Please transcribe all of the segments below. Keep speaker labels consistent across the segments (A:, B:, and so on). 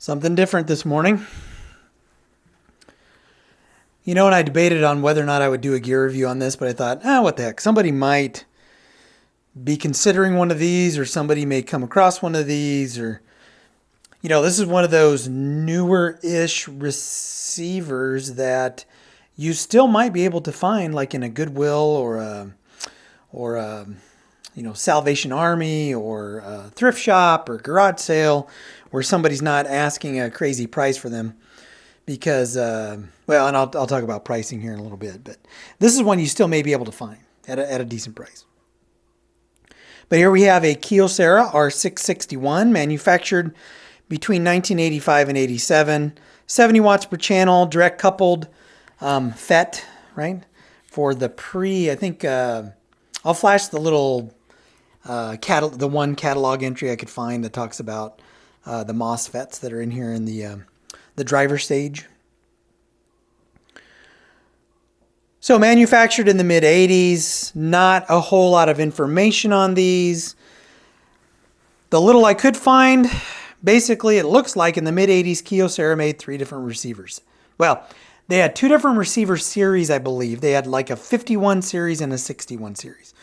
A: Something different this morning. You know, and I debated on whether or not I would do a gear review on this, but I thought, what the heck? Somebody might be considering one of these, or somebody may come across one of these, or, this is one of those newer-ish receivers that you still might be able to find, like in a Goodwill or a Salvation Army or a thrift shop or garage sale, where somebody's not asking a crazy price for them. Because, and I'll talk about pricing here in a little bit, but this is one you still may be able to find at a decent price. But here we have a Kyocera R661, manufactured between 1985 and 87, 70 watts per channel, direct coupled FET, right? For the I think, I'll flash the little the one catalog entry I could find that talks about the MOSFETs that are in here in the driver stage. So manufactured in the mid-80s, not a whole lot of information on these. The little I could find, basically it looks like in the mid-80s Kyocera made 3 different receivers. Well, they had 2 different receiver series, I believe. They had like a 51 series and a 61 series.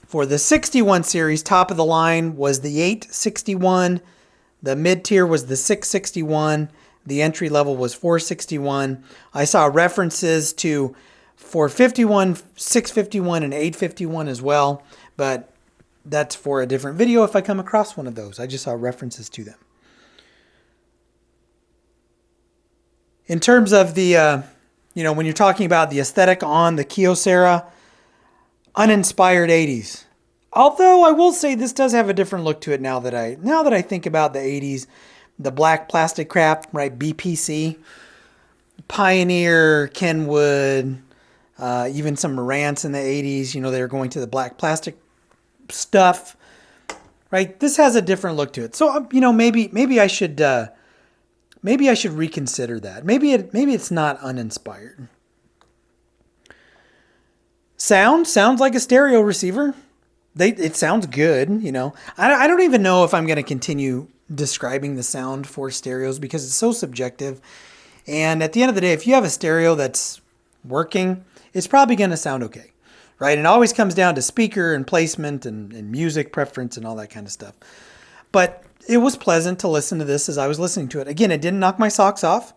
A: For the 61 series, top of the line was the 861. The mid-tier was the 661. The entry level was 461. I saw references to 451, 651, and 851 as well, but that's for a different video if I come across one of those. I just saw references to them. In terms of the, when you're talking about the aesthetic on the Kyocera, uninspired 80s. Although I will say this does have a different look to it now that I think about the 80s. The black plastic crap, right? BPC, Pioneer, Kenwood, even some Marantz in the 80s. They were going to the black plastic stuff, right? This has a different look to it. So maybe I should reconsider that. Maybe it's not uninspired. Sounds like a stereo receiver. It sounds good. I don't even know if I'm going to continue describing the sound for stereos because it's so subjective. And at the end of the day, if you have a stereo that's working, it's probably going to sound okay, right? It always comes down to speaker and placement and music preference and all that kind of stuff. But it was pleasant to listen to this as I was listening to it. Again, it didn't knock my socks off,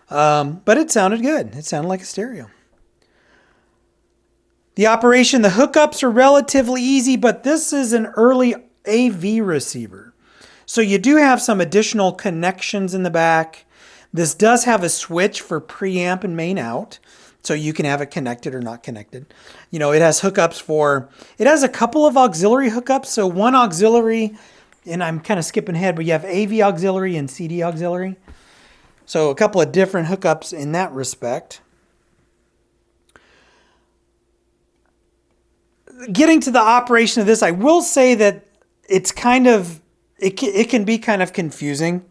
A: but it sounded good. It sounded like a stereo. The operation, the hookups are relatively easy, but this is an early AV receiver. So you do have some additional connections in the back. This does have a switch for preamp and main out. So you can have it connected or not connected. It has hookups it has a couple of auxiliary hookups. So one auxiliary, and I'm kind of skipping ahead, but you have AV auxiliary and CD auxiliary. So a couple of different hookups in that respect. Getting to the operation of this, I will say that it's it can be kind of confusing,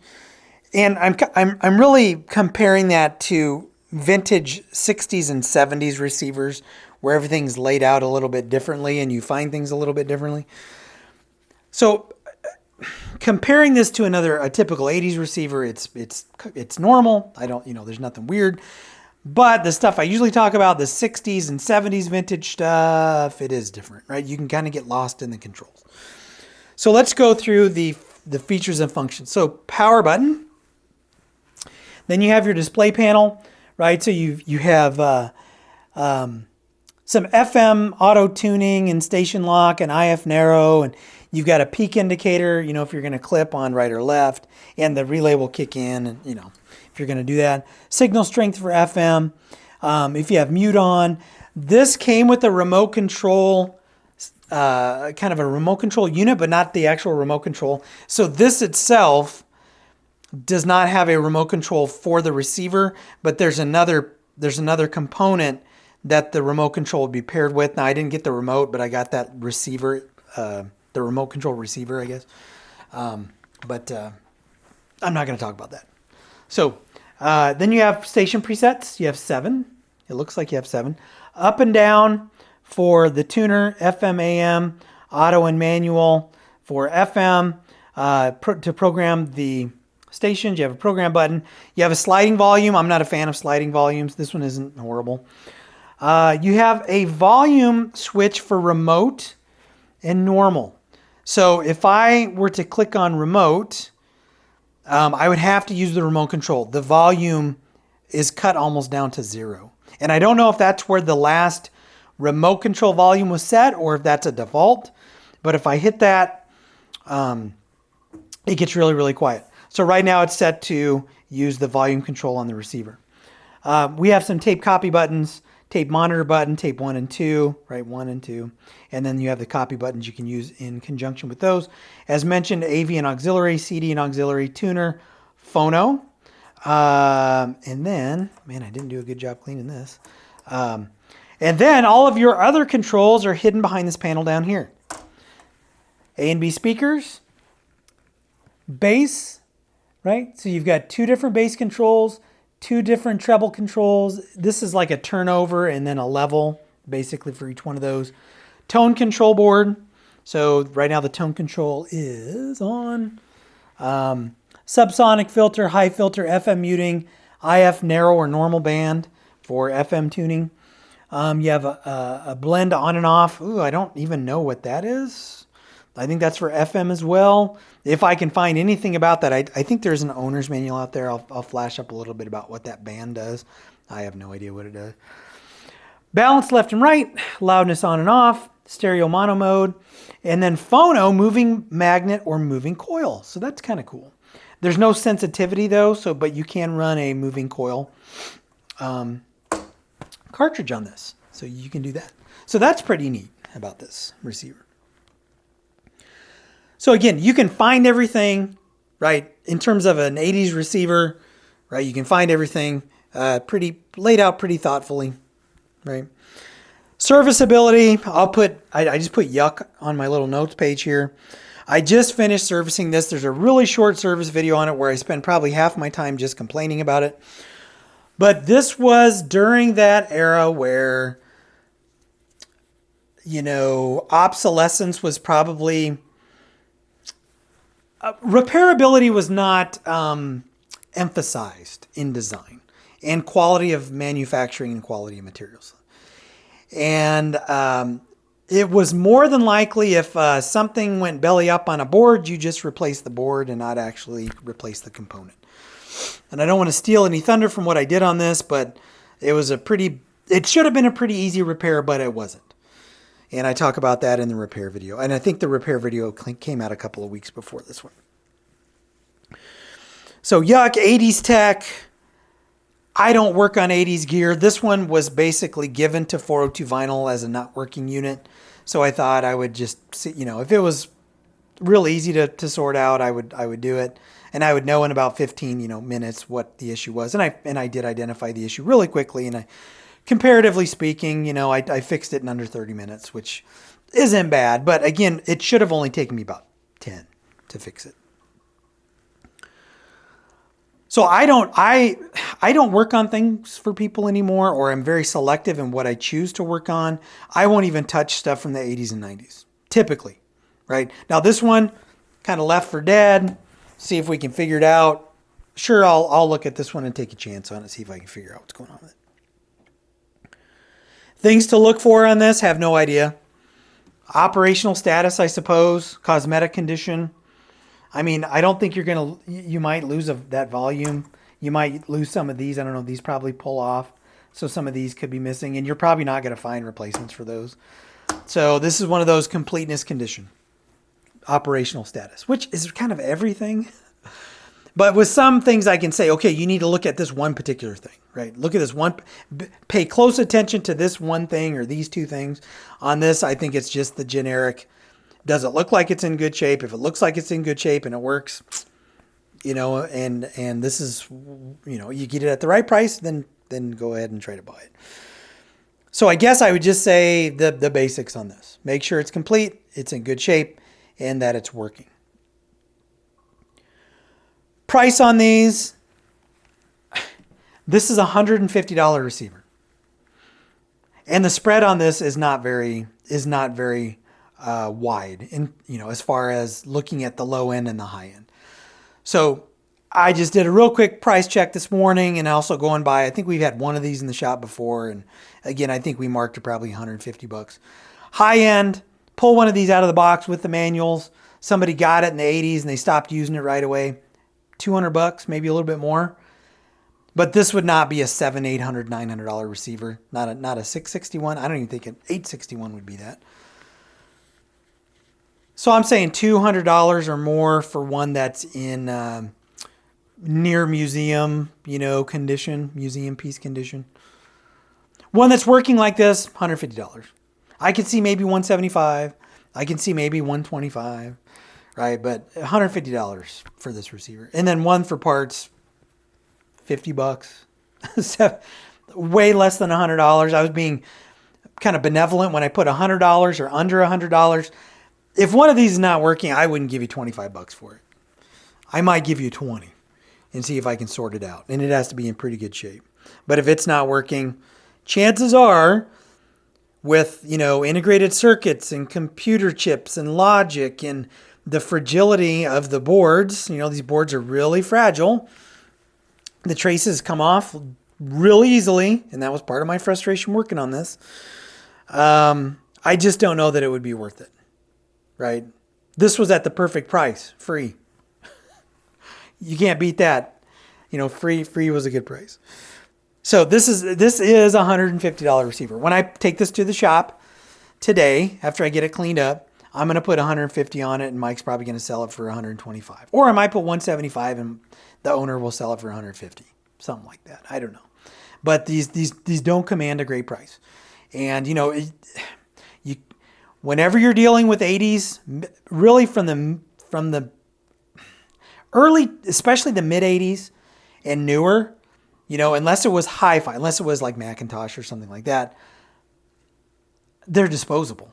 A: and I'm really comparing that to vintage 60s and 70s receivers where everything's laid out a little bit differently and you find things a little bit differently. So comparing this to a typical 80s receiver, it's normal. There's nothing weird. But the stuff I usually talk about, the 60s and 70s vintage stuff, it is different, right? You can kind of get lost in the controls. So let's go through the features and functions. So power button. Then you have your display panel, right? So you have some FM auto tuning and station lock and IF narrow, and you've got a peak indicator, if you're going to clip on right or left, and the relay will kick in, and if you're going to do that. Signal strength for FM. If you have mute on, this came with a remote control. Kind of a remote control unit, but not the actual remote control. So this itself does not have a remote control for the receiver, but there's another component that the remote control would be paired with. Now I didn't get the remote, but I got that receiver, the remote control receiver, I guess. But I'm not going to talk about that. So then you have station presets. You have 7. It looks like you have 7. Up and down for the tuner, FM, AM, auto and manual. For FM, to program the stations. You have a program button. You have a sliding volume. I'm not a fan of sliding volumes. This one isn't horrible. You have a volume switch for remote and normal. So if I were to click on remote, I would have to use the remote control. The volume is cut almost down to 0. And I don't know if that's where the last remote control volume was set or if that's a default. But if I hit that, it gets really, really quiet. So right now it's set to use the volume control on the receiver. We have some tape copy buttons, tape monitor button, tape 1 and 2, right, 1 and 2. And then you have the copy buttons you can use in conjunction with those. As mentioned, AV and auxiliary, CD and auxiliary, tuner, phono. And then, man, I didn't do a good job cleaning this. And then all of your other controls are hidden behind this panel down here. A and B speakers, bass, right? So you've got 2 different bass controls, 2 different treble controls. This is like a turnover and then a level, basically, for each one of those. Tone control board. So right now the tone control is on. Subsonic filter, high filter, FM muting, IF narrow or normal band for FM tuning. You have a blend on and off. Ooh, I don't even know what that is. I think that's for FM as well. If I can find anything about that, I think there's an owner's manual out there. I'll flash up a little bit about what that band does. I have no idea what it does. Balance left and right, loudness on and off, stereo mono mode, and then phono, moving magnet or moving coil. So that's kind of cool. There's no sensitivity though, but you can run a moving coil cartridge on this. So you can do that. So that's pretty neat about this receiver. So again, you can find everything, right? In terms of an 80s receiver, right? You can find everything pretty laid out pretty thoughtfully, right? Serviceability, I just put yuck on my little notes page here. I just finished servicing this. There's a really short service video on it where I spend probably half my time just complaining about it. But this was during that era where, you know, obsolescence was probably... repairability was not emphasized in design, and quality of manufacturing and quality of materials. And it was more than likely if something went belly up on a board, you just replace the board and not actually replace the component. And I don't want to steal any thunder from what I did on this, but it should have been a pretty easy repair, but it wasn't. And I talk about that in the repair video. And I think the repair video came out a couple of weeks before this one. So yuck, 80s tech. I don't work on 80s gear. This one was basically given to 402 Vinyl as a not working unit. So I thought I would just see, you know, if it was real easy to sort out, I would do it. And I would know in about 15, minutes what the issue was. And I did identify the issue really quickly. And comparatively speaking, I fixed it in under 30 minutes, which isn't bad. But again, it should have only taken me about 10 to fix it. So I don't work on things for people anymore, or I'm very selective in what I choose to work on. I won't even touch stuff from the 80s and 90s, typically, right? Now this one, kind of left for dead. See if we can figure it out. Sure, I'll look at this one and take a chance on it, see if I can figure out what's going on with it. Things to look for on this, have no idea. Operational status, I suppose. Cosmetic condition. I mean, I don't think you might lose that volume. You might lose some of these. I don't know. These probably pull off. So some of these could be missing. And you're probably not going to find replacements for those. So this is one of those completeness condition. Operational status, which is kind of everything. But with some things I can say, okay, you need to look at this one particular thing, right? Look at this one. Pay close attention to this one thing or these two things. On this, I think it's just the generic. Does it look like it's in good shape? If it looks like it's in good shape and it works, and this is, you get it at the right price, then go ahead and try to buy it. So I guess I would just say the basics on this. Make sure it's complete, it's in good shape, and that it's working. Price on these. This is a $150 receiver. And the spread on this is not very wide in, as far as looking at the low end and the high end. So I just did a real quick price check this morning, and also going by, I think we've had one of these in the shop before. And again, I think we marked it probably 150 bucks. High end, pull one of these out of the box with the manuals. Somebody got it in the 80s and they stopped using it right away. 200 bucks, maybe a little bit more. But this would not be a $700, $800, $900 receiver. Not a 661. I don't even think an 861 would be that. So I'm saying $200 or more for one that's in near museum, condition, museum piece condition. One that's working like this, $150. I could see maybe $175. I can see maybe $125, right? But $150 for this receiver. And then one for parts, $50. Way less than $100. I was being kind of benevolent when I put $100 or under $100. If one of these is not working, I wouldn't give you 25 bucks for it. I might give you 20 and see if I can sort it out. And it has to be in pretty good shape. But if it's not working, chances are with, integrated circuits and computer chips and logic and the fragility of the boards, these boards are really fragile. The traces come off real easily. And that was part of my frustration working on this. I just don't know that it would be worth it. Right? This was at the perfect price, free. You can't beat that. Free was a good price. So this is a $150 receiver. When I take this to the shop today, after I get it cleaned up, I'm going to put $150 on it, and Mike's probably going to sell it for $125. Or I might put $175 and the owner will sell it for $150. Something like that. I don't know. But these don't command a great price. And whenever you're dealing with 80s, really from the early, especially the mid 80s and newer, unless it was hi-fi, unless it was like Macintosh or something like that, they're disposable,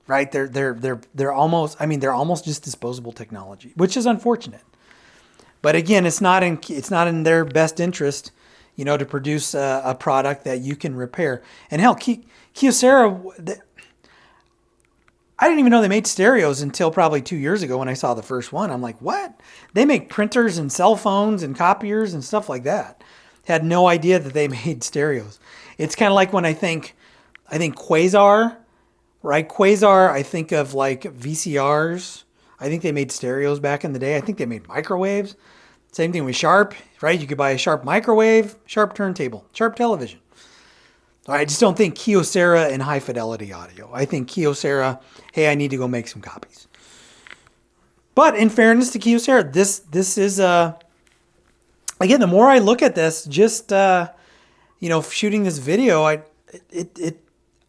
A: right? They're almost just disposable technology, which is unfortunate. But again, it's not in their best interest, to produce a product that you can repair. And hell, Kyocera, I didn't even know they made stereos until probably 2 years ago when I saw the first one. I'm like, what? They make printers and cell phones and copiers and stuff like that. Had no idea that they made stereos. It's kind of like when I think Quasar, right? Quasar, I think of like VCRs. I think they made stereos back in the day. I think they made microwaves. Same thing with Sharp, right? You could buy a Sharp microwave, Sharp turntable, Sharp television. I just don't think Kyocera and high fidelity audio. I think Kyocera, hey, I need to go make some copies. But in fairness to Kyocera, this is again, the more I look at this, just shooting this video,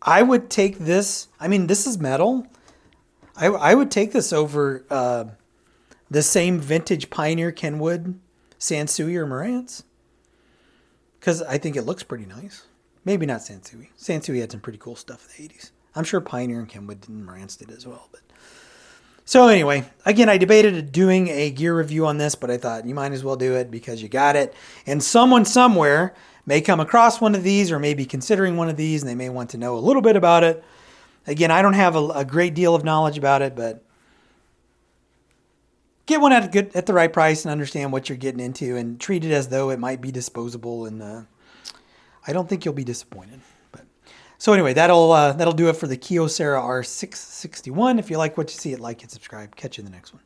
A: I would take this. I mean, this is metal. I would take this over the same vintage Pioneer Kenwood Sansui or Marantz, because I think it looks pretty nice. Maybe not Sansui. Sansui had some pretty cool stuff in the 80s. I'm sure Pioneer and Kenwood and Marantz did as well. But so anyway, again, I debated doing a gear review on this, but I thought you might as well do it because you got it. And someone somewhere may come across one of these or may be considering one of these, and they may want to know a little bit about it. Again, I don't have a great deal of knowledge about it, but get one at the right price and understand what you're getting into and treat it as though it might be disposable, and I don't think you'll be disappointed. But so anyway, that'll do it for the Kyocera R661. If you like what you see, like and subscribe. Catch you in the next one.